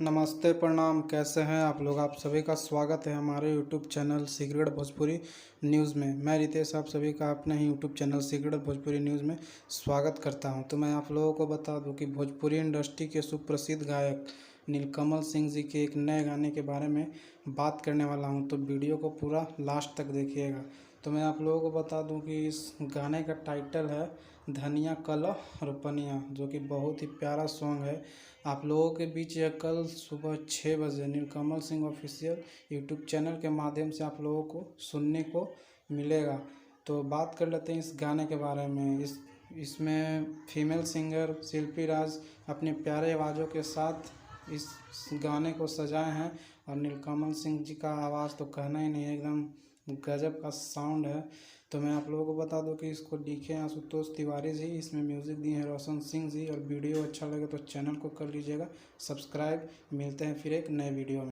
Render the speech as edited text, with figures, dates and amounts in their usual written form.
नमस्ते, प्रणाम। कैसे हैं आप लोग? आप सभी का स्वागत है हमारे YouTube channel secret Bhojpuri news में। मैं रितेश आप सभी का अपने ही YouTube channel secret Bhojpuri news में स्वागत करता हूं। तो मैं आप लोगों को बता दूं कि भोजपुरी इंडस्ट्री के सुप्रसिद्ध गायक नीलकमल सिंह जी के एक नए गाने के बारे में बात करने वाला हूं, तो वीडियो को पूरा लास्ट तक देखिएगा। तो मैं आप लोगों को बता दूं कि इस गाने का टाइटल है धनिया कल रोपनिया, जो कि बहुत ही प्यारा सॉन्ग है। आप लोगों के बीच यह कल सुबह 6 बजे नीलकमल सिंह ऑफिशियल यूट्यूब चैनल के माध्यम से आप लोगों को सुनने को मिलेगा। तो बात कर लेते हैं इस गाने के बारे में। इसमें फीमेल सिंगर शिल्पी राज अपने प्यारे आवाज़ों के साथ इस गाने को सजाए हैं, और नीलकमल सिंह जी का आवाज़ तो कहना ही नहीं है, एकदम गजब का साउंड है। तो मैं आप लोगों को बता दूं कि इसको लिखे हैं आशुतोष तिवारी जी, इसमें म्यूज़िक दिए हैं रोशन सिंह जी, और वीडियो अच्छा लगे तो चैनल को कर लीजिएगा सब्सक्राइब। मिलते हैं फिर एक नए वीडियो में।